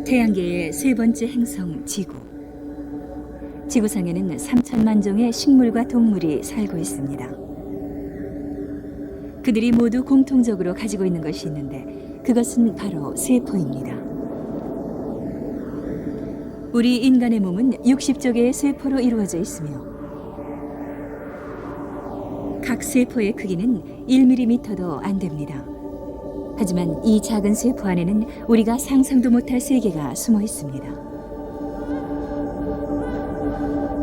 태양계의 세 번째 행성 지구. 지구상에는 3천만 종의 식물과 동물이 살고 있습니다. 그들이 모두 공통적으로 가지고 있는 것이 있는데 그것은 바로 세포입니다. 우리 인간의 몸은 60조 개의 세포로 이루어져 있으며 각 세포의 크기는 1mm도 안 됩니다. 하지만 이 작은 세포 안에는 우리가 상상도 못할 세계가 숨어 있습니다.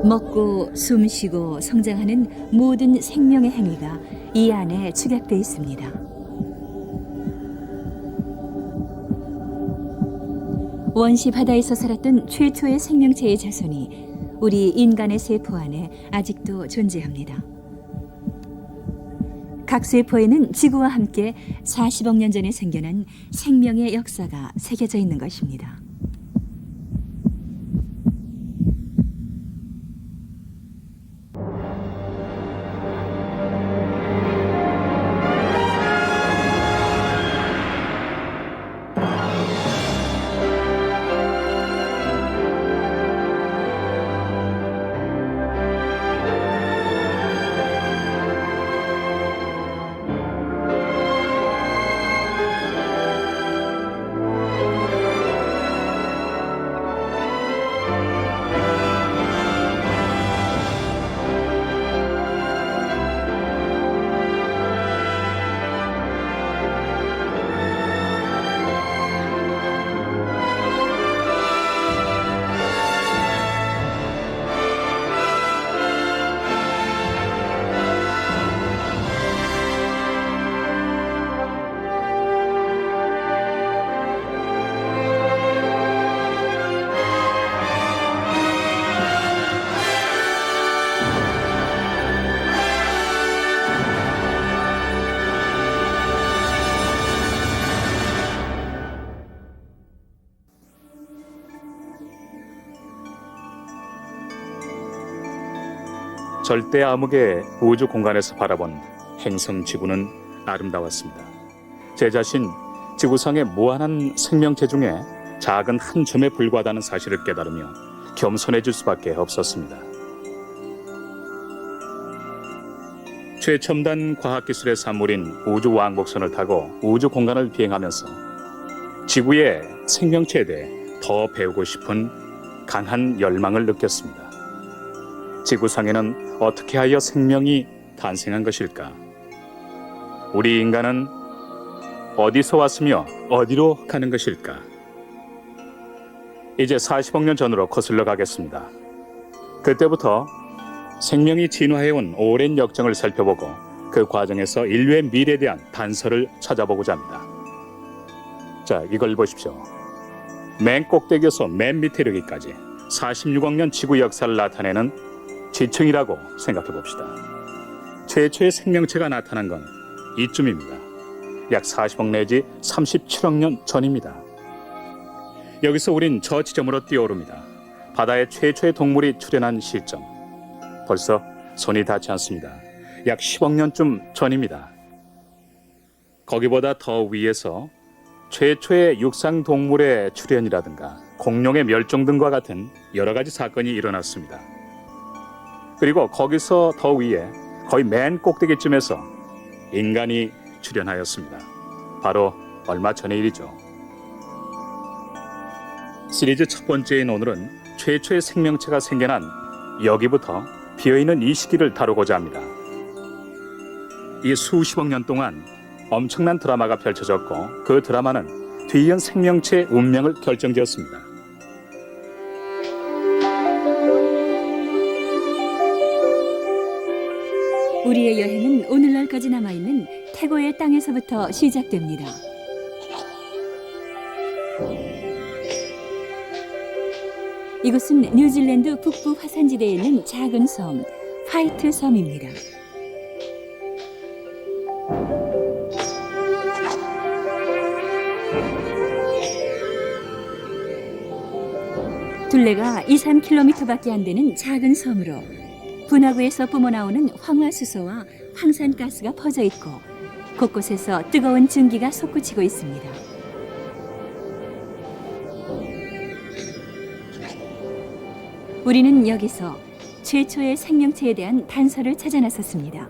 먹고 숨쉬고 성장하는 모든 생명의 행위가 이 안에 축약되어 있습니다. 원시 바다에서 살았던 최초의 생명체의 자손이 우리 인간의 세포 안에 아직도 존재합니다. 각 세포에는 지구와 함께 40억 년 전에 생겨난 생명의 역사가 새겨져 있는 것입니다. 절대 암흑의 우주 공간에서 바라본 행성 지구는 아름다웠습니다. 제 자신 지구상의 무한한 생명체 중에 작은 한 점에 불과하다는 사실을 깨달으며 겸손해질 수밖에 없었습니다. 최첨단 과학기술의 산물인 우주 왕복선을 타고 우주 공간을 비행하면서 지구의 생명체에 대해 더 배우고 싶은 강한 열망을 느꼈습니다. 지구상에는 어떻게 하여 생명이 탄생한 것일까? 우리 인간은 어디서 왔으며 어디로 가는 것일까? 이제 40억 년 전으로 거슬러 가겠습니다. 그때부터 생명이 진화해온 오랜 역정을 살펴보고 그 과정에서 인류의 미래에 대한 단서를 찾아보고자 합니다. 자, 이걸 보십시오. 맨 꼭대기에서 맨 밑에 이르기까지 46억 년 지구 역사를 나타내는 지층이라고 생각해 봅시다. 최초의 생명체가 나타난 건 이쯤입니다. 약 40억 내지 37억 년 전입니다. 여기서 우린 저 지점으로 뛰어오릅니다. 바다에 최초의 동물이 출현한 시점. 벌써 손이 닿지 않습니다. 약 10억 년쯤 전입니다. 거기보다 더 위에서 최초의 육상 동물의 출현이라든가 공룡의 멸종 등과 같은 여러 가지 사건이 일어났습니다. 그리고 거기서 더 위에 거의 맨 꼭대기쯤에서 인간이 출현하였습니다. 바로 얼마 전의 일이죠. 시리즈 첫 번째인 오늘은 최초의 생명체가 생겨난 여기부터 비어있는 이 시기를 다루고자 합니다. 이 수십억 년 동안 엄청난 드라마가 펼쳐졌고 그 드라마는 뒤이은 생명체의 운명을 결정지었습니다. 우리의 여행은 오늘날까지 남아있는 태고의 땅에서부터 시작됩니다. 이곳은 뉴질랜드 북부 화산지대에 있는 작은 섬, 화이트 섬입니다. 둘레가 2-3km밖에 안 되는 작은 섬으로 분화구에서 뿜어나오는 황화수소와 황산가스가 퍼져 있고 곳곳에서 뜨거운 증기가 솟구치고 있습니다. 우리는 여기서 최초의 생명체에 대한 단서를 찾아 나섰습니다.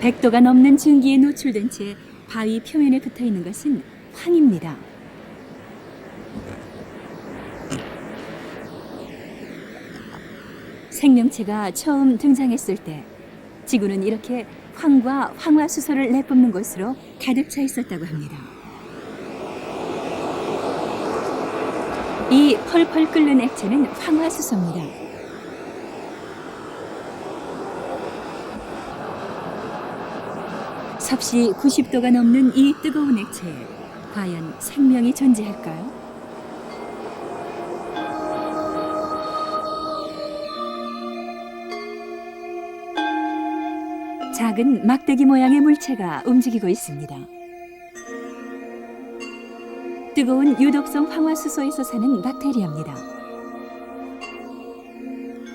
(100도가) 넘는 증기에 노출된 채 바위 표면에 붙어 있는 것은 황입니다. 생명체가 처음 등장했을 때 지구는 이렇게 황과 황화수소를 내뿜는 곳으로 가득 차 있었다고 합니다. 이 펄펄 끓는 액체는 황화수소입니다. 섭씨 90도가 넘는 이 뜨거운 액체에 과연 생명이 존재할까요? 작은 막대기 모양의 물체가 움직이고 있습니다. 뜨거운 유독성 황화수소에서 사는 박테리아입니다.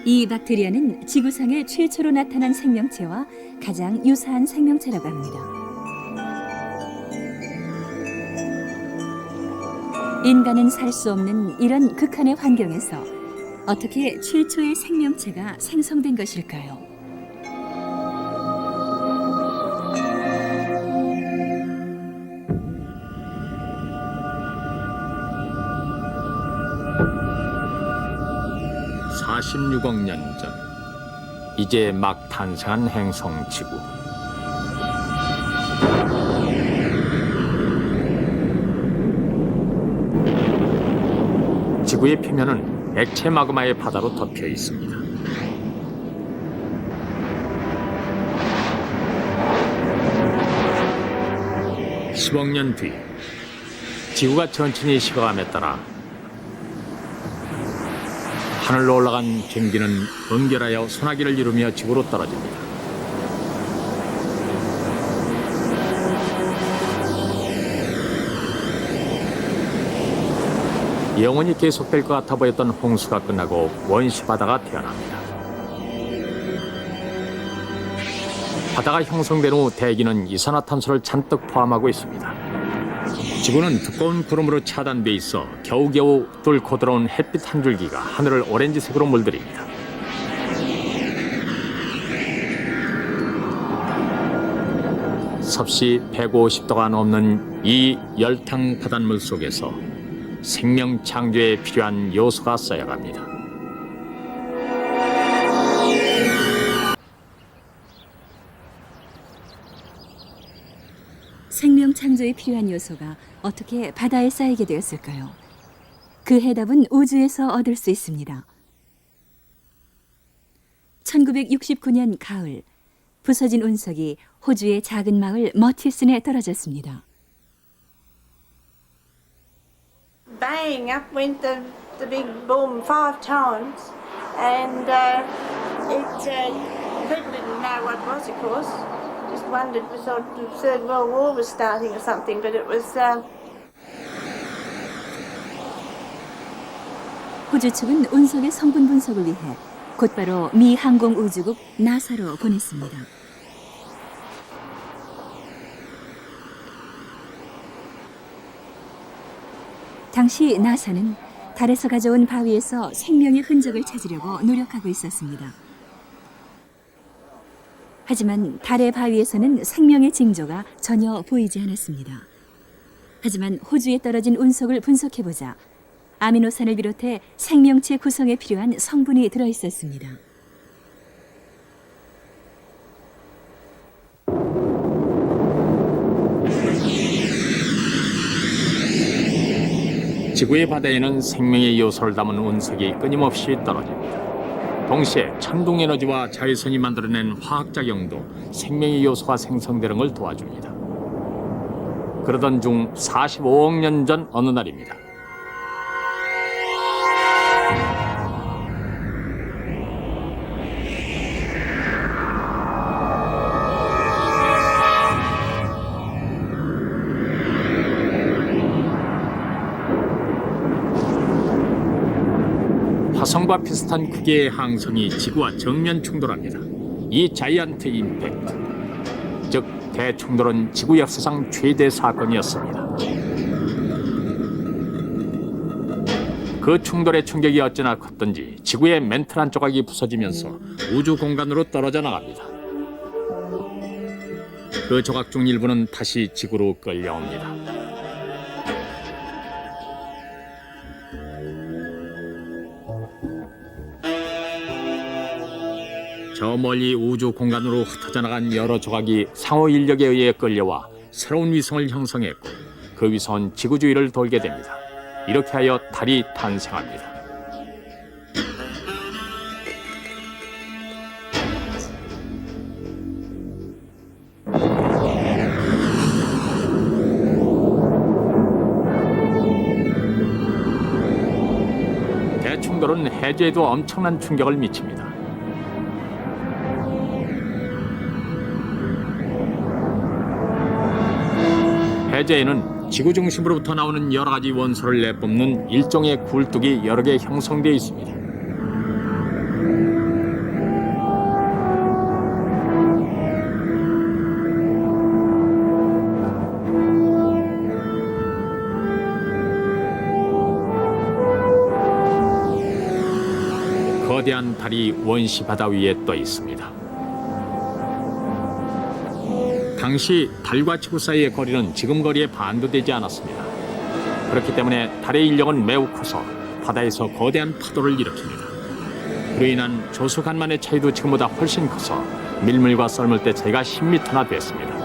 이 박테리아는 지구상에 최초로 나타난 생명체와 가장 유사한 생명체라고 합니다. 인간은 살 수 없는 이런 극한의 환경에서 어떻게 최초의 생명체가 생성된 것일까요? (46억 년) 전 이제 막 탄생한 행성 지구. 지구의 표면은 액체 마그마의 바다로 덮여 있습니다. (10억 년) 뒤 지구가 천천히 식어감에 따라 하늘로 올라간 전기는 번결하여 소나기를 이루며 지구로 떨어집니다. 영원히 계속될 것 같아 보였던 홍수가 끝나고 원시 바다가 태어납니다. 바다가 형성된 후 대기는 이산화탄소를 잔뜩 포함하고 있습니다. 지구는 두꺼운 구름으로 차단돼 있어 겨우겨우 뚫고 들어온 햇빛 한 줄기가 하늘을 오렌지색으로 물들입니다. 섭씨 150도가 넘는 이 열탕 바닷물 속에서 생명 창조에 필요한 요소가 쌓여갑니다. 생명 창조에 필요한 요소가 어떻게 바다에 쌓이게 되었을까요? 그 해답은 우주에서 얻을 수 있습니다. 1969년 가을, 부서진 운석이 호주의 작은 마을 머티슨에 떨어졌습니다. Bang, up went the big bomb 5 times, and people didn't know what it was, of course. Just wondered, we thought the Third World War was starting or something, but it was. 호주 측은 운석의 성분 분석을 위해 곧바로 미 항공우주국 나사로 보냈습니다. 당시 나사는 달에서 가져온 바위에서 생명의 흔적을 찾으려고 노력하고 있었습니다. 하지만 달의 바위에서는 생명의 징조가 전혀 보이지 않았습니다. 하지만 호주에 떨어진 운석을 분석해보자 아미노산을 비롯해 생명체 구성에 필요한 성분이 들어있었습니다. 지구의 바다에는 생명의 요소를 담은 운석이 끊임없이 떨어집니다. 동시에 천둥에너지와 자외선이 만들어낸 화학작용도 생명의 요소가 생성되는 걸 도와줍니다. 그러던 중 45억 년 전 어느 날입니다. 화성과 비슷한 크기의 항성이 지구와 정면 충돌합니다. 이 자이언트 임팩트, 즉 대충돌은 지구 역사상 최대 사건이었습니다. 그 충돌의 충격이 어찌나 컸던지 지구의 멘틀 한 조각이 부서지면서 우주 공간으로 떨어져 나갑니다. 그 조각 중 일부는 다시 지구로 끌려옵니다. 저 멀리 우주 공간으로 흩어져 나간 여러 조각이 상호 인력에 의해 끌려와 새로운 위성을 형성했고 그 위성은 지구 주위를 돌게 됩니다. 이렇게 하여 달이 탄생합니다. 대충돌은 해저에도 엄청난 충격을 미칩니다. 해저에는 지구 중심으로부터 나오는 여러 가지 원소를 내뿜는 일종의 굴뚝이 여러 개 형성되어 있습니다. 거대한 달이 원시 바다 위에 떠 있습니다. 당시 달과 지구 사이의 거리는 지금 거리의 반도 되지 않았습니다. 그렇기 때문에 달의 인력은 매우 커서 바다에서 거대한 파도를 일으킵니다. 그로 인한 조수 간만의 차이도 지금보다 훨씬 커서 밀물과 썰물 때 차이가 10m나 됐습니다.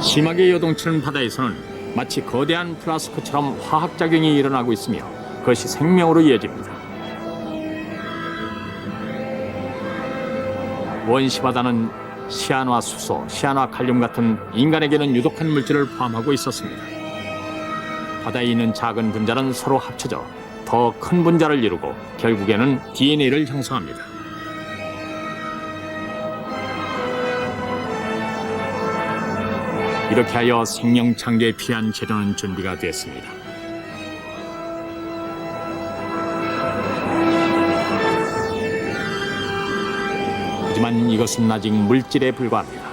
심하게 요동치는 바다에서는 마치 거대한 플라스크처럼 화학작용이 일어나고 있으며 그것이 생명으로 이어집니다. 원시바다는 시아노아 수소, 시아노아 칼륨 같은 인간에게는 유독한 물질을 포함하고 있었습니다. 바다에 있는 작은 분자는 서로 합쳐져 더 큰 분자를 이루고 결국에는 DNA를 형성합니다. 이렇게 하여 생명 창조에 필요한 재료는 준비가 됐습니다. 하지만 이것은 아직 물질에 불과합니다.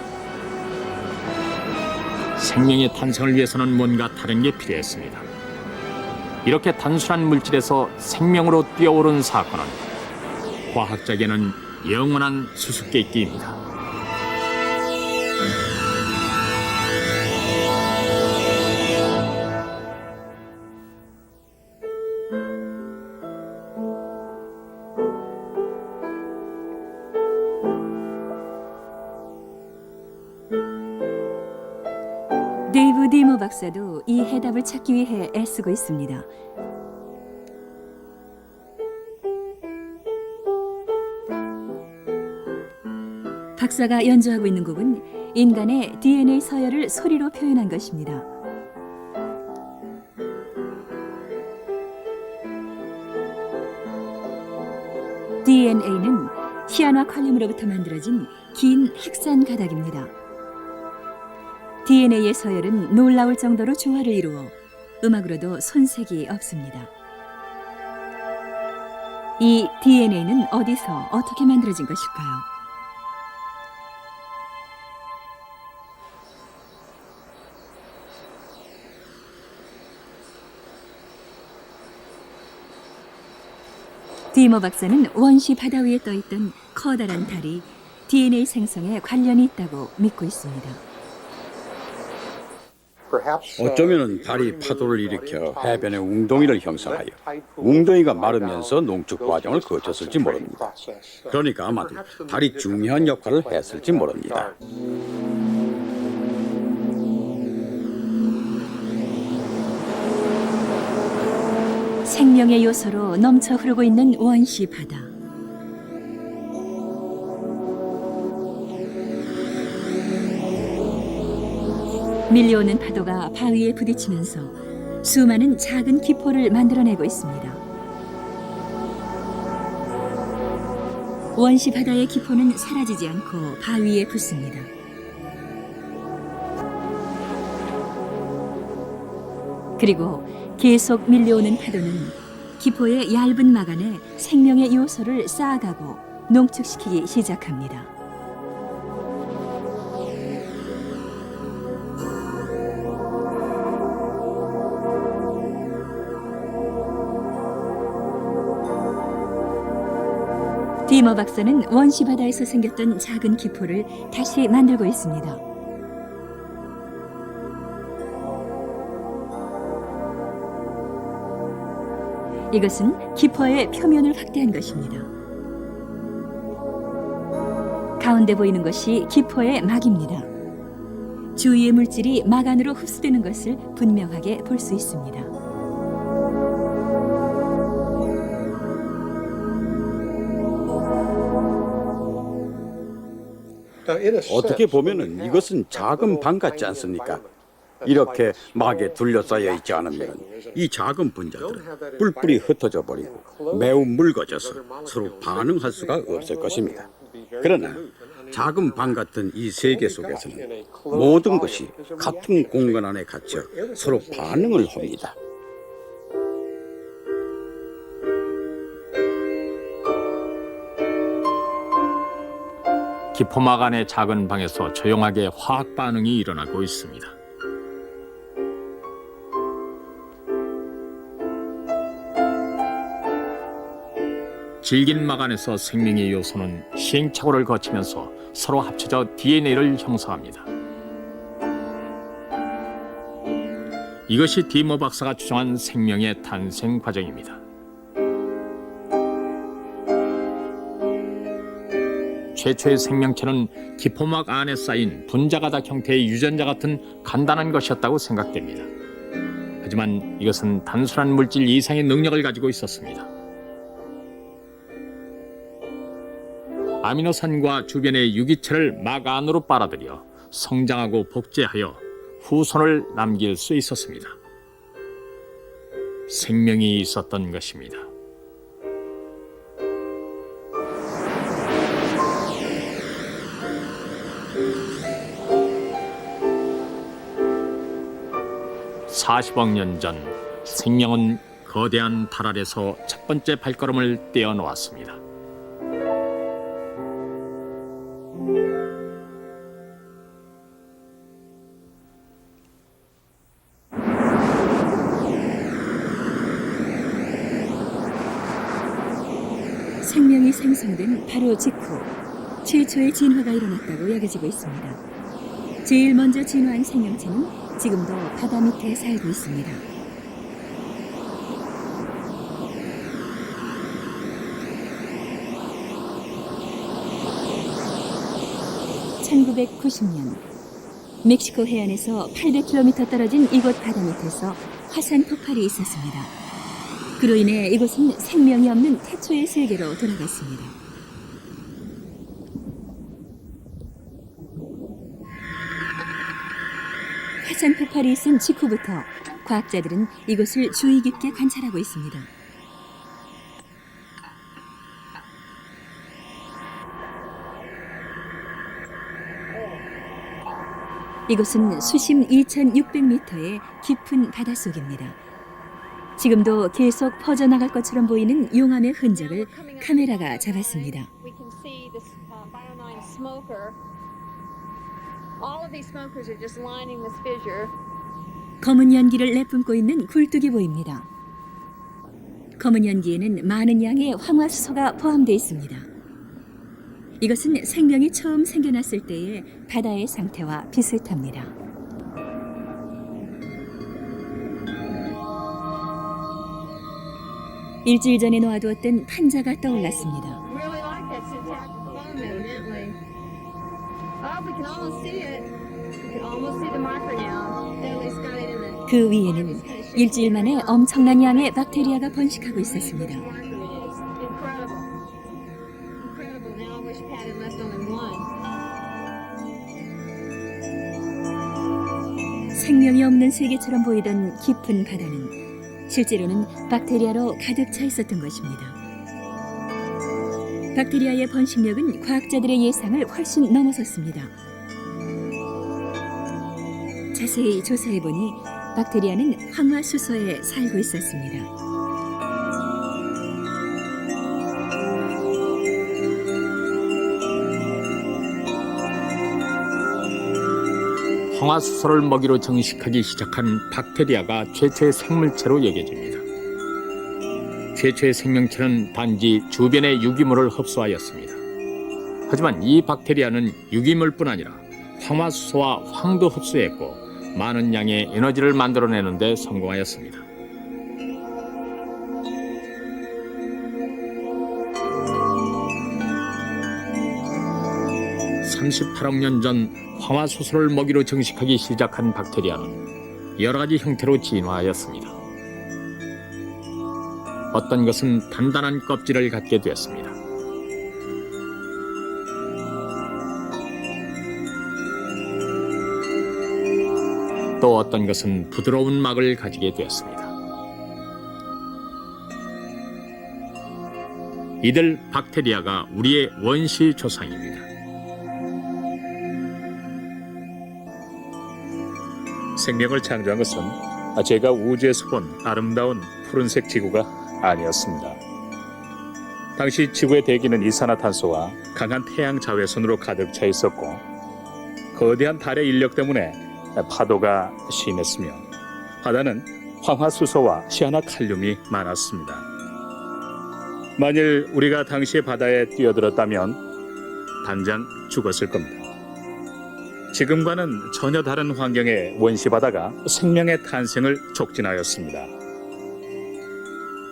생명의 탄생을 위해서는 뭔가 다른 게 필요했습니다. 이렇게 단순한 물질에서 생명으로 뛰어오른 사건은 과학자에게는 영원한 수수께끼입니다. 데이브 디모 박사도 이 해답을 찾기 위해 애쓰고 있습니다. 박사가 연주하고 있는 곡은 인간의 DNA 서열을 소리로 표현한 것입니다. DNA는 시아노아 칼륨으로부터 만들어진 긴 핵산 가닥입니다. DNA의 서열은 놀라울 정도로 조화를 이루어 음악으로도 손색이 없습니다. 이 DNA는 어디서 어떻게 만들어진 것일까요? 디모 박사는 원시 바다 위에 떠있던 커다란 달이 DNA 생성에 관련이 있다고 믿고 있습니다. 어쩌면 달이 파도를 일으켜 해변에 웅덩이를 형성하여 웅덩이가 마르면서 농축 과정을 거쳤을지 모릅니다. 그러니까 아마도 달이 중요한 역할을 했을지 모릅니다. 생명의 요소로 넘쳐 흐르고 있는 원시 바다. 밀려오는 파도가 바위에 부딪히면서 수많은 작은 기포를 만들어내고 있습니다. 원시 바다의 기포는 사라지지 않고 바위에 붙습니다. 그리고 계속 밀려오는 파도는 기포의 얇은 막안에 생명의 요소를 쌓아가고 농축시키기 시작합니다. 디머 박사는 원시 바다에서 생겼던 작은 기포를 다시 만들고 있습니다. 이것은 기포의 표면을 확대한 것입니다. 가운데 보이는 것이 기포의 막입니다. 주위의 물질이 막 안으로 흡수되는 것을 분명하게 볼 수 있습니다. 어떻게 보면은 이것은 작은 방 같지 않습니까? 이렇게 막에 둘러싸여 있지 않으면 이 작은 분자들은 뿔뿔이 흩어져 버리고 매우 묽어져서 서로 반응할 수가 없을 것입니다. 그러나 작은 방 같은 이 세계 속에서는 모든 것이 같은 공간 안에 갇혀 서로 반응을 합니다. 기포막 안의 작은 방에서 조용하게 화학 반응이 일어나고 있습니다. 질긴 막 안에서 생명의 요소는 시행착오를 거치면서 서로 합쳐져 DNA를 형성합니다. 이것이 디머 박사가 추정한 생명의 탄생 과정입니다. 최초의 생명체는 기포막 안에 쌓인 분자가닥 형태의 유전자 같은 간단한 것이었다고 생각됩니다. 하지만 이것은 단순한 물질 이상의 능력을 가지고 있었습니다. 아미노산과 주변의 유기체를 막 안으로 빨아들여 성장하고 복제하여 후손을 남길 수 있었습니다. 생명이 있었던 것입니다. (40억 년 전) 생명은 거대한 달 아래서 첫 번째 발걸음을 떼어놓았습니다. 생명이 생성된 바로 직후 최초의 진화가 일어났다고 여겨지고 있습니다. 제일 먼저 진화한 생명체는 지금도 바다 밑에 살고 있습니다. (1990년) 멕시코 해안에서 800km 떨어진 이곳 바다 밑에서 화산 폭발이 있었습니다. 그로 인해 이곳은 생명이 없는 태초의 세계로 돌아갔습니다. 화산 폭발이 있은 직후부터 과학자들은 이곳을 주의 깊게 관찰하고 있습니다. 이곳은 수심 2,600m의 깊은 바닷속입니다. 지금도 계속 퍼져나갈 것처럼 보이는 용암의 흔적을 카메라가 잡았습니다. We can see this Bio9 smoker. All of these smokers are just lining this fissure. 검은 연기를 내뿜고 있는 굴뚝이 보입니다. 검은 연기에는 많은 양의 황화수소가 포함되어 있습니다. 이것은 생명이 처음 생겨났을 때의 바다의 상태와 비슷합니다. 일주일 전에 놓아두었던 판자가 떠올랐습니다. Really like that syntactic foam, evidently. Oh, we can almost see it. We can almost see the marker now. They at least got it in the. 그 위에는 일주일 만에 엄청난 양의 박테리아가 번식하고 있었습니다. Incredible. Incredible. Now I wish Pat had left only one. 생명이 없는 세계처럼 보이던 깊은 바다는 실제로는 박테리아로 가득 차 있었던 것입니다. 박테리아의 번식력은 과학자들의 예상을 훨씬 넘어섰습니다. 자세히 조사해보니 박테리아는 황화수소에 살고 있었습니다. 황화수소를 먹이로 증식하기 시작한 박테리아가 최초의 생물체로 여겨집니다. 최초의 생명체는 단지 주변의 유기물을 흡수하였습니다. 하지만 이 박테리아는 유기물뿐 아니라 황화수소와 황도 흡수했고 많은 양의 에너지를 만들어내는 데 성공하였습니다. (38억 년) 전 황화수소를 먹이로 증식하기 시작한 박테리아는 여러 가지 형태로 진화하였습니다. 어떤 것은 단단한 껍질을 갖게 되었습니다. 또 어떤 것은 부드러운 막을 가지게 되었습니다. 이들 박테리아가 우리의 원시 조상입니다. 생명을 창조한 것은 제가 우주에서 본 아름다운 푸른색 지구가 아니었습니다. 당시 지구의 대기는 이산화탄소와 강한 태양 자외선으로 가득 차 있었고 거대한 달의 인력 때문에 파도가 심했으며 바다는 황화수소와 시아나칼륨이 많았습니다. 만일 우리가 당시의 바다에 뛰어들었다면 당장 죽었을 겁니다. 지금과는 전혀 다른 환경의 원시바다가 생명의 탄생을 촉진하였습니다.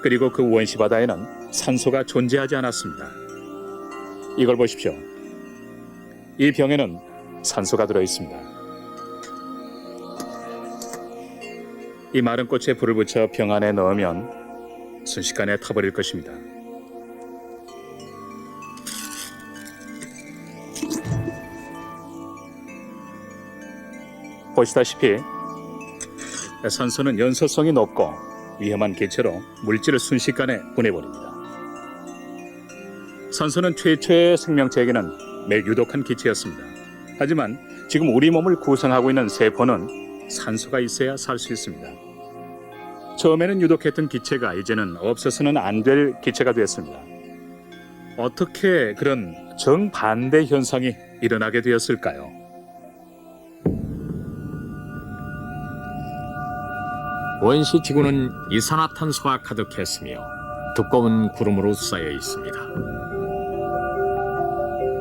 그리고 그 원시바다에는 산소가 존재하지 않았습니다. 이걸 보십시오. 이 병에는 산소가 들어있습니다. 이 마른 꽃에 불을 붙여 병 안에 넣으면 순식간에 타버릴 것입니다. 보시다시피 산소는 연소성이 높고 위험한 기체로 물질을 순식간에 분해버립니다. 산소는 최초의 생명체에게는 매우 유독한 기체였습니다. 하지만 지금 우리 몸을 구성하고 있는 세포는 산소가 있어야 살 수 있습니다. 처음에는 유독했던 기체가 이제는 없어서는 안 될 기체가 되었습니다. 어떻게 그런 정반대 현상이 일어나게 되었을까요? 원시 지구는 이산화탄소가 가득했으며 두꺼운 구름으로 쌓여 있습니다.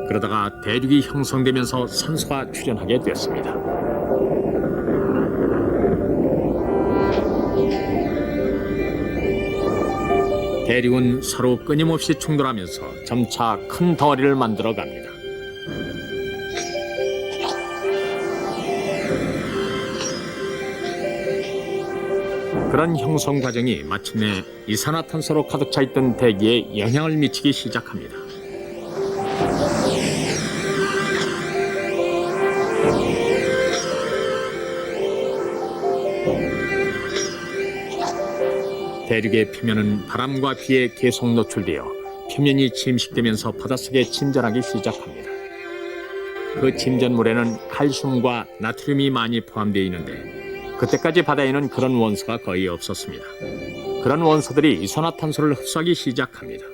그러다가 대륙이 형성되면서 산소가 출현하게 됐습니다. 대륙은 서로 끊임없이 충돌하면서 점차 큰 덩어리를 만들어 갑니다. 그런 형성 과정이 마침내 이산화탄소로 가득 차 있던 대기에 영향을 미치기 시작합니다. 대륙의 표면은 바람과 비에 계속 노출되어 표면이 침식되면서 바닷속에 침전하기 시작합니다. 그 침전물에는 칼슘과 나트륨이 많이 포함되어 있는데 그때까지 바다에는 그런 원소가 거의 없었습니다. 그런 원소들이 이산화탄소를 흡수하기 시작합니다.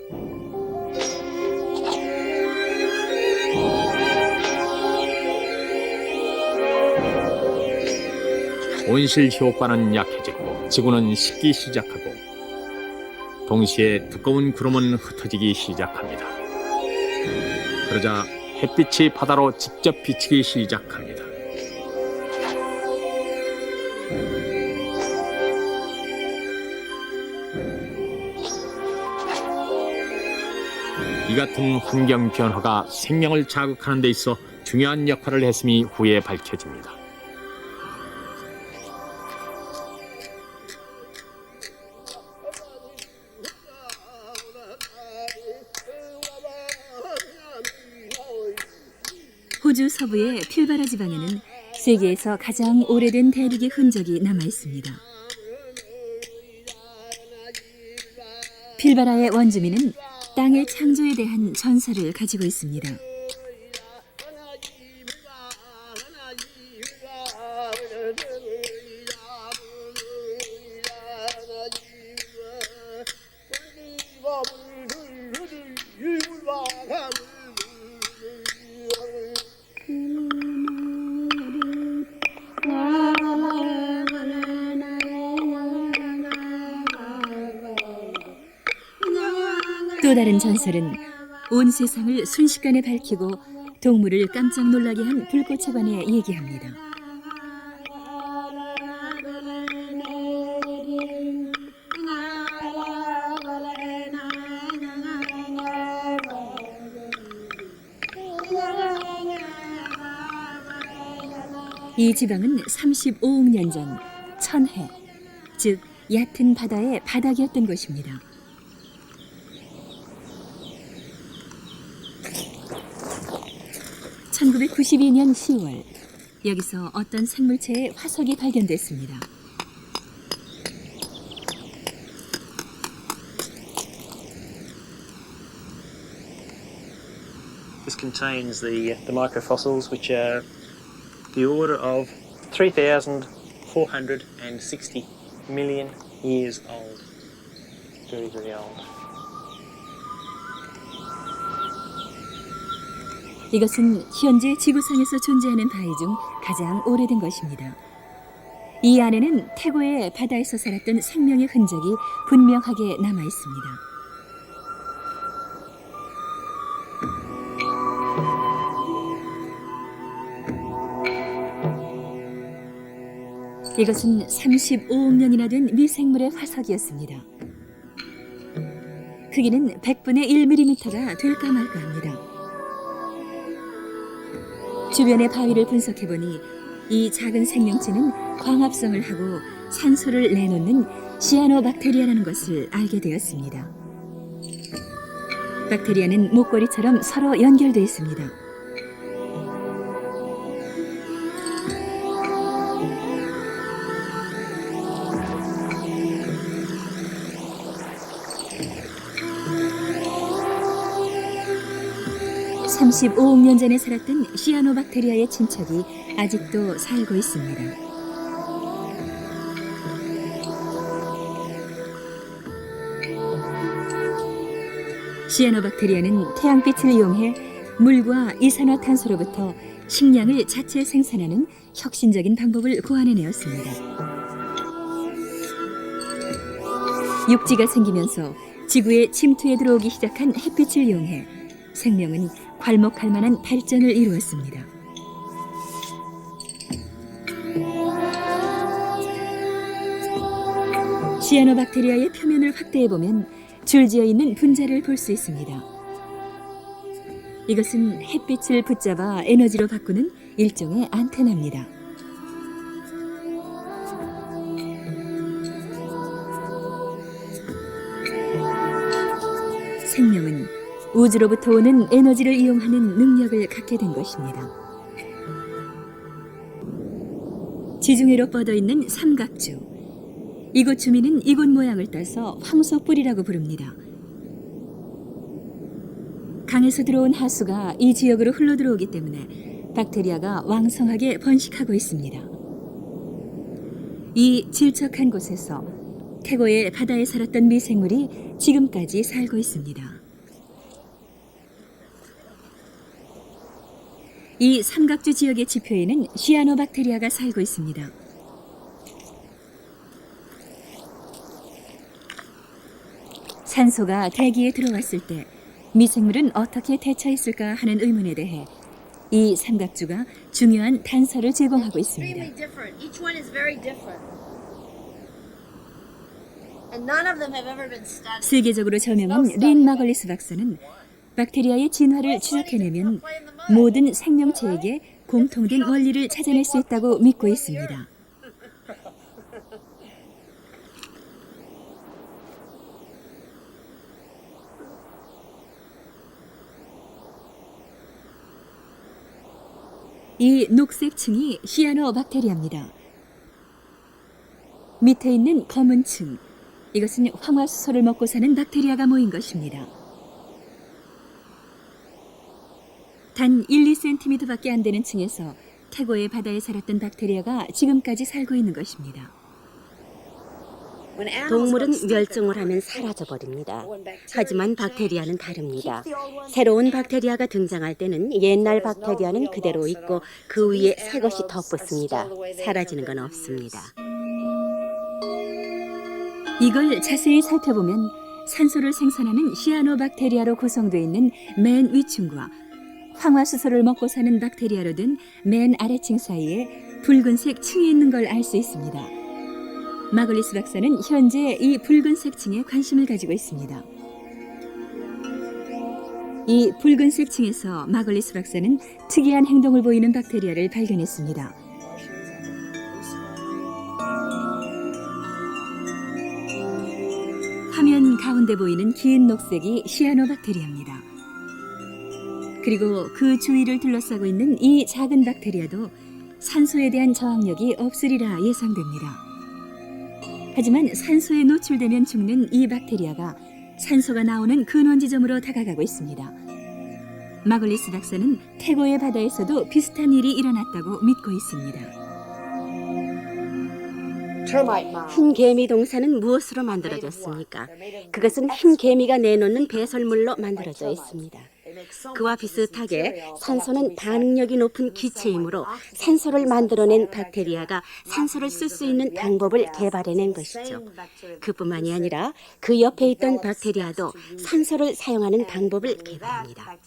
온실 효과는 약해지고 지구는 식기 시작하고 동시에 두꺼운 구름은 흩어지기 시작합니다. 그러자 햇빛이 바다로 직접 비치기 시작합니다. 이 같은 환경 변화가 생명을 자극하는 데 있어 중요한 역할을 했음이 후에 밝혀집니다. 호주 서부의 필바라 지방에는 세계에서 가장 오래된 대륙의 흔적이 남아 있습니다. 필바라의 원주민은 땅의 창조에 대한 전설을 가지고 있습니다. 또 다른 전설은 온 세상을 순식간에 밝히고 동물을 깜짝 놀라게 한 불꽃에 관해 얘기합니다. 이 지방은 35억 년 전 천해, 즉 얕은 바다의 바닥이었던 것입니다. (1992년 10월) 여기서 어떤 생물체의 화석이 발견됐습니다. This contains the microfossils, which are the order of 3,460 million years old. Very, very old. 이것은 현재 지구상에서 존재하는 바위 중 가장 오래된 것입니다. 이 안에는 태고의 바다에서 살았던 생명의 흔적이 분명하게 남아 있습니다. 이것은 35억 년이나 된 미생물의 화석이었습니다. 크기는 100분의 1mm가 될까 말까 합니다. 주변의 바위를 분석해보니 이 작은 생명체는 광합성을 하고 산소를 내놓는 시아노박테리아라는 것을 알게 되었습니다. 박테리아는 목걸이처럼 서로 연결되어 있습니다. (35억 년) 전에 살았던 시아노박테리아의 친척이 아직도 살고 있습니다. 시아노박테리아는 태양빛을 이용해 물과 이산화탄소로부터 식량을 자체 생산하는 혁신적인 방법을 고안해내었습니다. 육지가 생기면서 지구에 침투해 들어오기 시작한 햇빛을 이용해 생명은 괄목할 만한 발전을 이루었습니다. 시아노박테리아의 표면을 확대해보면 줄지어 있는 분자를 볼 수 있습니다. 이것은 햇빛을 붙잡아 에너지로 바꾸는 일종의 안테나입니다. 생명은 우주로부터 오는 에너지를 이용하는 능력을 갖게 된 것입니다. 지중해로 뻗어있는 삼각주. 이곳 주민은 이곳 모양을 따서 황소뿔이라고 부릅니다. 강에서 들어온 하수가 이 지역으로 흘러들어오기 때문에 박테리아가 왕성하게 번식하고 있습니다. 이 질척한 곳에서 태고의 바다에 살았던 미생물이 지금까지 살고 있습니다. 이 삼각주 지역의 지표에는 시아노박테리아가 살고 있습니다. 산소가 대기에 들어왔을 때 미생물은 어떻게 대처했을까 하는 의문에 대해 이 삼각주가 중요한 단서를 제공하고 있습니다. Extremely different. Each one is very different. And none of them have ever been studied. 세계적으로 저명한 린 마걸리스 박사는 박테리아의 진화를 추적해내면 모든 생명체에게 공통된 원리를 찾아낼 수 있다고 믿고 있습니다. 이 녹색 층이 시아노박테리아입니다. 밑에 있는 검은 층, 이것은 황화수소를 먹고 사는 박테리아가 모인 것입니다. 단 1-2cm밖에 안 되는 층에서 태고의 바다에 살았던 박테리아가 지금까지 살고 있는 것입니다. 동물은 멸종을 하면 사라져버립니다. 하지만 박테리아는 다릅니다. 새로운 박테리아가 등장할 때는 옛날 박테리아는 그대로 있고 그 위에 새 것이 덧붙습니다. 사라지는 건 없습니다. 이걸 자세히 살펴보면 산소를 생산하는 시아노박테리아로 구성되어 있는 맨 위층과 황화수소를 먹고 사는 박테리아로 된 맨 아래층 사이에 붉은색 층이 있는 걸 알 수 있습니다. 마글리스 박사는 현재 이 붉은색 층에 관심을 가지고 있습니다. 이 붉은색 층에서 마글리스 박사는 특이한 행동을 보이는 박테리아를 발견했습니다. 화면 가운데 보이는 긴 녹색이 시아노박테리아입니다. 그리고 그 주위를 둘러싸고 있는 이 작은 박테리아도 산소에 대한 저항력이 없으리라 예상됩니다. 하지만 산소에 노출되면 죽는 이 박테리아가 산소가 나오는 근원 지점으로 다가가고 있습니다. 마글리스 박사는 태고의 바다에서도 비슷한 일이 일어났다고 믿고 있습니다. 흰 개미 동산은 무엇으로 만들어졌습니까? 그것은 흰 개미가 내놓는 배설물로 만들어져 있습니다. 그와 비슷하게 산소는 반응력이 높은 기체이므로 산소를 만들어낸 박테리아가 산소를 쓸 수 있는 방법을 개발해낸 것이죠. 그뿐만이 아니라 그 옆에 있던 박테리아도 산소를 사용하는 방법을 개발합니다.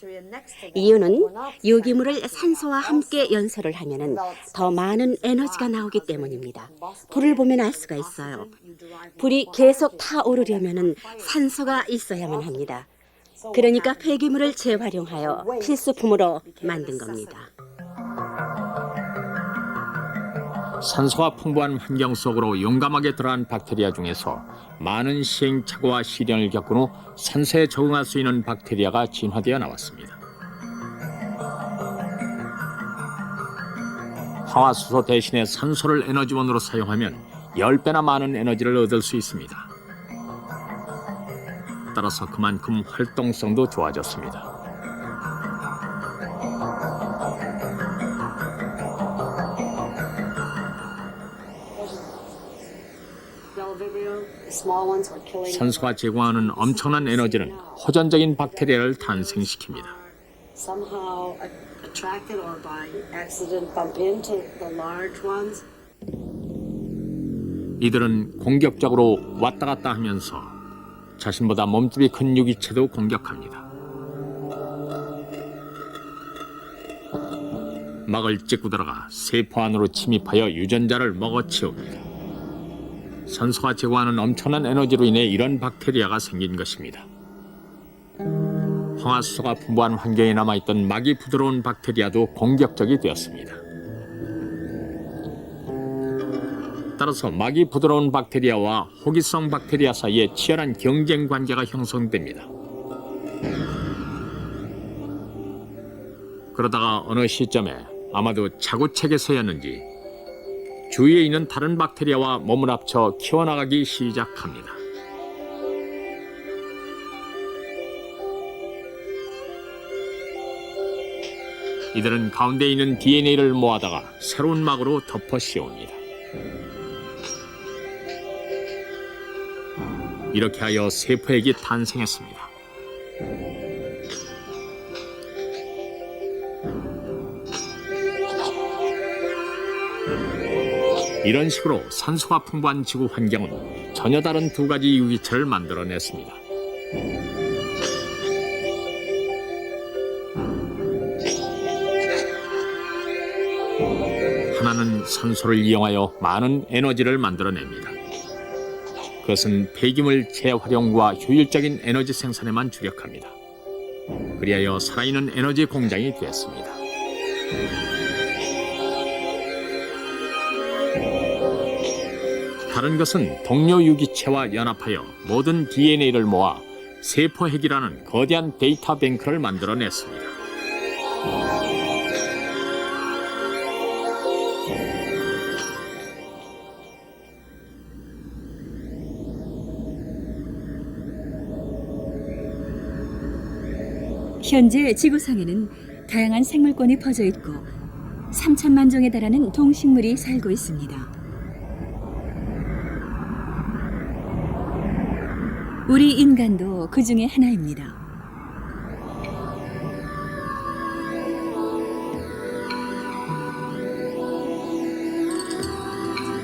이유는 유기물을 산소와 함께 연소를 하면은 더 많은 에너지가 나오기 때문입니다. 불을 보면 알 수가 있어요. 불이 계속 타오르려면은 산소가 있어야만 합니다. 그러니까 폐기물을 재활용하여 필수품으로 만든 겁니다. 산소가 풍부한 환경 속으로 용감하게 들어간 박테리아 중에서 많은 시행착오와 시련을 겪은 후 산소에 적응할 수 있는 박테리아가 진화되어 나왔습니다. 황화수소 대신에 산소를 에너지원으로 사용하면 10배나 많은 에너지를 얻을 수 있습니다. 따라서 그만큼 활동성도 좋아졌습니다. 산소가 제공하는 엄청난 에너지는 호전적인 박테리아를 탄생시킵니다. 이들은 공격적으로 왔다 갔다 하면서 자신보다 몸집이 큰 유기체도 공격합니다. 막을 찍고 들어가 세포 안으로 침입하여 유전자를 먹어치웁니다. 산소가 제공하는 엄청난 에너지로 인해 이런 박테리아가 생긴 것입니다. 황화수소가 풍부한 환경에 남아있던 막이 부드러운 박테리아도 공격적이 되었습니다. 따라서 막이 부드러운 박테리아와 호기성 박테리아 사이에 치열한 경쟁 관계가 형성됩니다. 그러다가 어느 시점에 아마도 자구책에서였는지 주위에 있는 다른 박테리아와 몸을 합쳐 키워나가기 시작합니다. 이들은 가운데 있는 DNA를 모아다가 새로운 막으로 덮어 씌웁니다. 이렇게 하여 세포액이 탄생했습니다. 이런 식으로 산소가 풍부한 지구 환경은 전혀 다른 두 가지 유기체를 만들어냈습니다. 하나는 산소를 이용하여 많은 에너지를 만들어냅니다. 그것은 폐기물 재활용과 효율적인 에너지 생산에만 주력합니다. 그리하여 살아있는 에너지 공장이 되었습니다. 다른 것은 동료 유기체와 연합하여 모든 DNA를 모아 세포핵이라는 거대한 데이터 뱅크를 만들어냈습니다. 현재 지구상에는 다양한 생물권이 퍼져 있고 3천만 종에 달하는 동식물이 살고 있습니다. 우리 인간도 그 중에 하나입니다.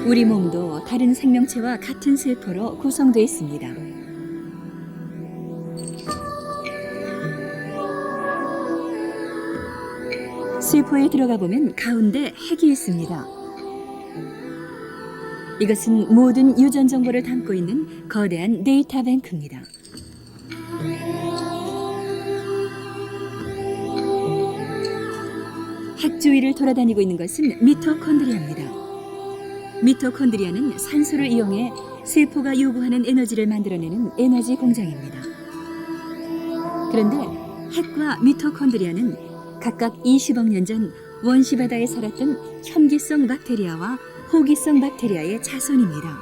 우리 몸도 다른 생명체와 같은 세포로 구성되어 있습니다. 세포에 들어가 보면 가운데 핵이 있습니다. 이것은 모든 유전 정보를 담고 있는 거대한 데이터 뱅크입니다. 핵 주위를 돌아다니고 있는 것은 미토콘드리아입니다. 미토콘드리아는 산소를 이용해 세포가 요구하는 에너지를 만들어내는 에너지 공장입니다. 그런데 핵과 미토콘드리아는 각각 20억 년 전 원시 바다에 살았던 혐기성 박테리아와 호기성 박테리아의 자손입니다.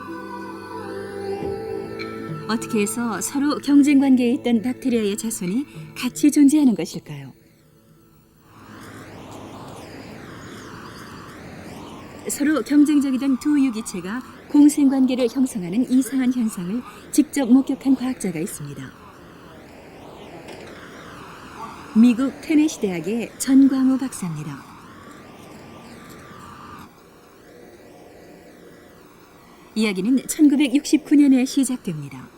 어떻게 해서 서로 경쟁 관계에 있던 박테리아의 자손이 같이 존재하는 것일까요? 서로 경쟁적이던 두 유기체가 공생 관계를 형성하는 이상한 현상을 직접 목격한 과학자가 있습니다. 미국 테네시 대학의 전광우 박사입니다. 이야기는 1969년에 시작됩니다.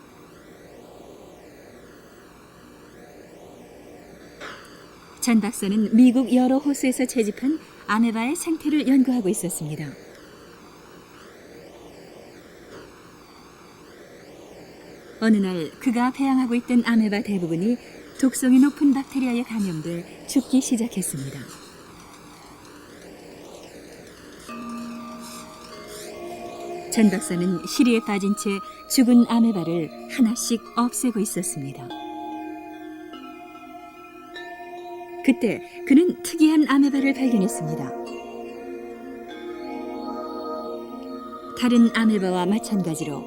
전 박사는 미국 여러 호수에서 채집한 아메바의 생태를 연구하고 있었습니다. 어느 날 그가 배양하고 있던 아메바 대부분이 독성이 높은 박테리아에 감염돼 죽기 시작했습니다. 전 박사는 시리에 빠진 채 죽은 아메바를 하나씩 없애고 있었습니다. 그때 그는 특이한 아메바를 발견했습니다. 다른 아메바와 마찬가지로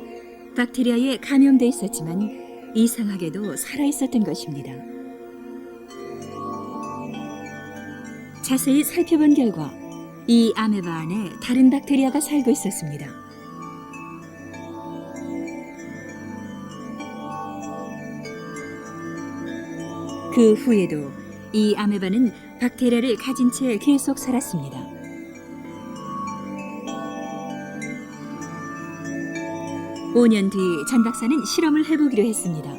박테리아에 감염돼 있었지만 이상하게도 살아있었던 것입니다. 자세히 살펴본 결과 이 아메바 안에 다른 박테리아가 살고 있었습니다. 그 후에도 이 아메바는 박테리아를 가진 채 계속 살았습니다. (5 년) 뒤 전 박사는 실험을 해보기로 했습니다.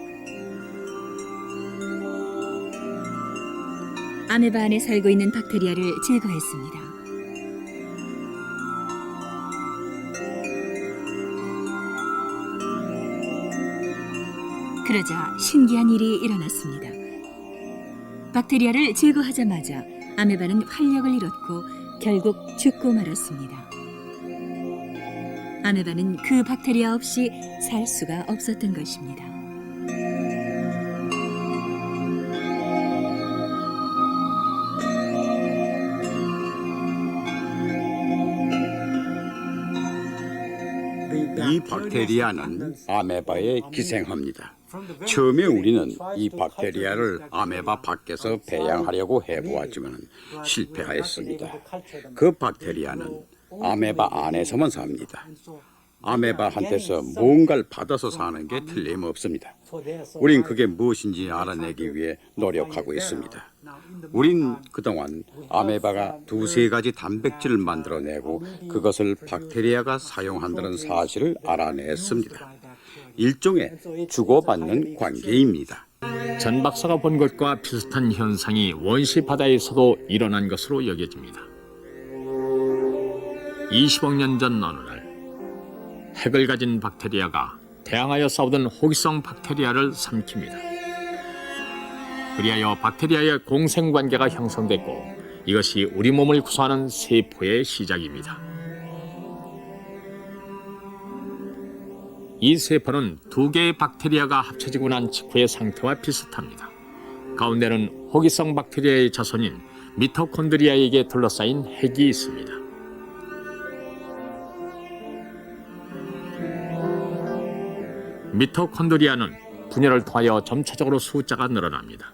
아메바 안에 살고 있는 박테리아를 제거했습니다. 그러자 신기한 일이 일어났습니다. 박테리아를 제거하자마자 아메바는 활력을 잃었고 결국 죽고 말았습니다. 아메바는 그 박테리아 없이 살 수가 없었던 것입니다. 이 박테리아는 아메바에 기생합니다. 처음에 우리는 이 박테리아를 아메바 밖에서 배양하려고 해보았지만 실패하였습니다. 그 박테리아는 아메바 안에서만 삽니다. 아메바한테서 뭔가를 받아서 사는 게 틀림없습니다. 우린 그게 무엇인지 알아내기 위해 노력하고 있습니다. 우린 그동안 아메바가 2-3가지 단백질을 만들어내고 그것을 박테리아가 사용한다는 사실을 알아냈습니다. 일종의 주고받는 관계입니다. 전 박사가 본 것과 비슷한 현상이 원시 바다에서도 일어난 것으로 여겨집니다. 20억 년 전 어느 날 핵을 가진 박테리아가 대항하여 싸우던 호기성 박테리아를 삼킵니다. 그리하여 박테리아의 공생관계가 형성됐고 이것이 우리 몸을 구성하는 세포의 시작입니다. 이 세포는 2개의 박테리아가 합쳐지고 난 직후의 상태와 비슷합니다. 가운데는 호기성 박테리아의 자손인 미토콘드리아에게 둘러싸인 핵이 있습니다. 미토콘드리아는 분열을 통하여 점차적으로 숫자가 늘어납니다.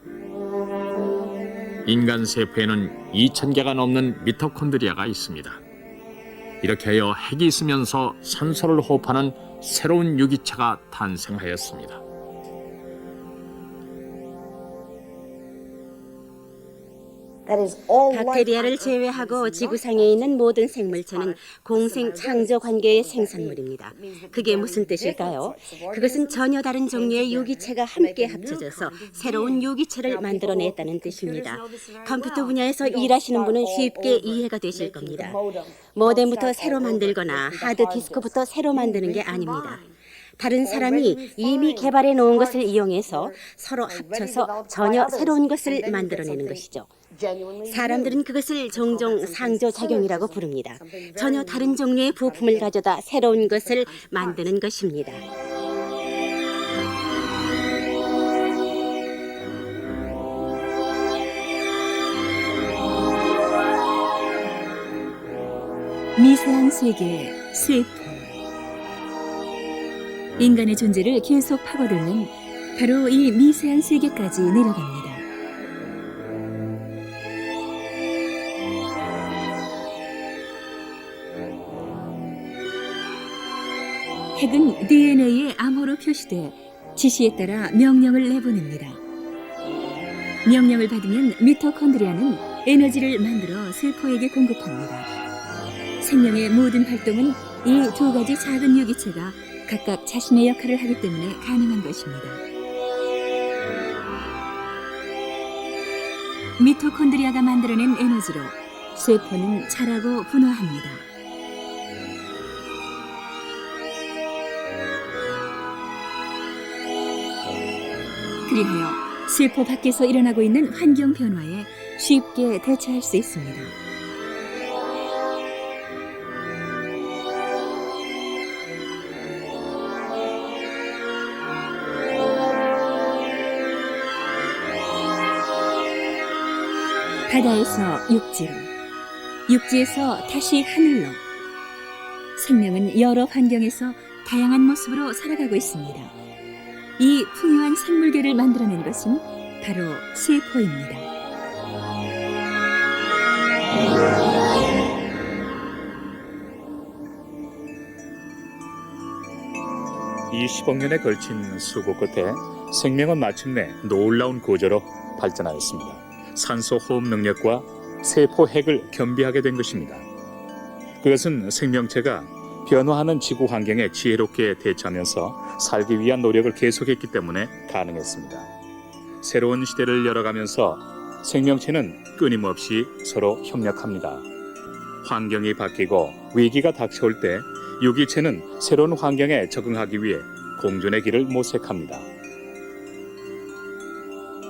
인간 세포에는 2000개가 넘는 미토콘드리아가 있습니다. 이렇게 하여 핵이 있으면서 산소를 호흡하는 새로운 유기체가 탄생하였습니다. 박테리아를 제외하고 지구상에 있는 모든 생물체는 공생 창조 관계의 생산물입니다. 그게 무슨 뜻일까요? 그것은 전혀 다른 종류의 유기체가 함께 합쳐져서 새로운 유기체를 만들어냈다는 뜻입니다. 컴퓨터 분야에서 일하시는 분은 쉽게 이해가 되실 겁니다. 모뎀부터 새로 만들거나 하드디스크부터 새로 만드는 게 아닙니다. 다른 사람이 이미 개발해 놓은 것을 이용해서 서로 합쳐서 전혀 새로운 것을 만들어내는 것이죠. 사람들은 그것을 종종 상조작용이라고 부릅니다. 전혀 다른 종류의 부품을 가져다 새로운 것을 만드는 것입니다. 미세한 세계 세포. 인간의 존재를 계속 파고들면 바로 이 미세한 세계까지 내려갑니다. 핵은 DNA에 암호로 표시돼 지시에 따라 명령을 내보냅니다. 명령을 받으면 미토콘드리아는 에너지를 만들어 세포에게 공급합니다. 생명의 모든 활동은 이 두 가지 작은 유기체가 각각 자신의 역할을 하기 때문에 가능한 것입니다. 미토콘드리아가 만들어낸 에너지로 세포는 자라고 분화합니다. 그리하여 세포 밖에서 일어나고 있는 환경 변화에 쉽게 대처할 수 있습니다. 바다에서 육지로, 육지에서 다시 하늘로, 생명은 여러 환경에서 다양한 모습으로 살아가고 있습니다. 이 풍요한 생물계를 만들어낸 것은 바로 세포입니다. 이 10억 년에 걸친 수고 끝에 생명은 마침내 놀라운 구조로 발전하였습니다. 산소 호흡 능력과 세포 핵을 겸비하게 된 것입니다. 그것은 생명체가 변화하는 지구 환경에 지혜롭게 대처하면서 살기 위한 노력을 계속했기 때문에 가능했습니다. 새로운 시대를 열어가면서 생명체는 끊임없이 서로 협력합니다. 환경이 바뀌고 위기가 닥쳐올 때 유기체는 새로운 환경에 적응하기 위해 공존의 길을 모색합니다.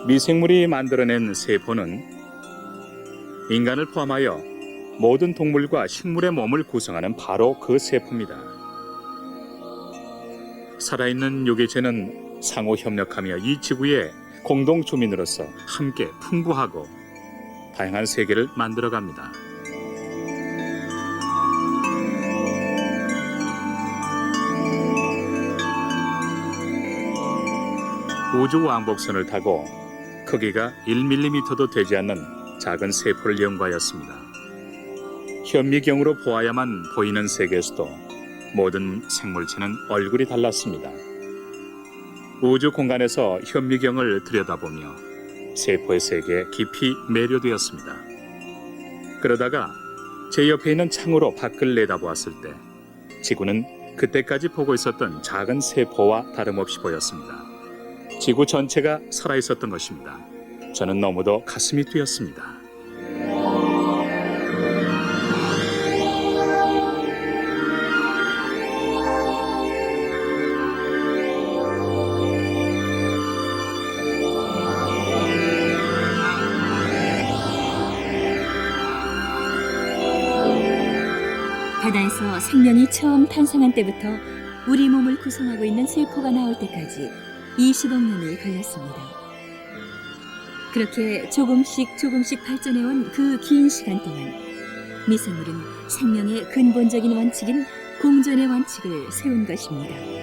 미생물이 만들어낸 세포는 인간을 포함하여 모든 동물과 식물의 몸을 구성하는 바로 그 세포입니다. 살아있는 유기체는 상호 협력하며 이 지구의 공동 주민으로서 함께 풍부하고 다양한 세계를 만들어갑니다. 우주 왕복선을 타고 크기가 1mm도 되지 않는 작은 세포를 연구하였습니다. 현미경으로 보아야만 보이는 세계에서도 모든 생물체는 얼굴이 달랐습니다. 우주 공간에서 현미경을 들여다보며 세포의 세계에 깊이 매료되었습니다. 그러다가 제 옆에 있는 창으로 밖을 내다보았을 때 지구는 그때까지 보고 있었던 작은 세포와 다름없이 보였습니다. 지구 전체가 살아있었던 것입니다. 저는 너무도 가슴이 뛰었습니다. 바다에서 생명이 처음 탄생한 때부터 우리 몸을 구성하고 있는 세포가 나올 때까지 20억 년이 걸렸습니다. 그렇게 조금씩 발전해온 그 긴 시간 동안 미생물은 생명의 근본적인 원칙인 공존의 원칙을 세운 것입니다.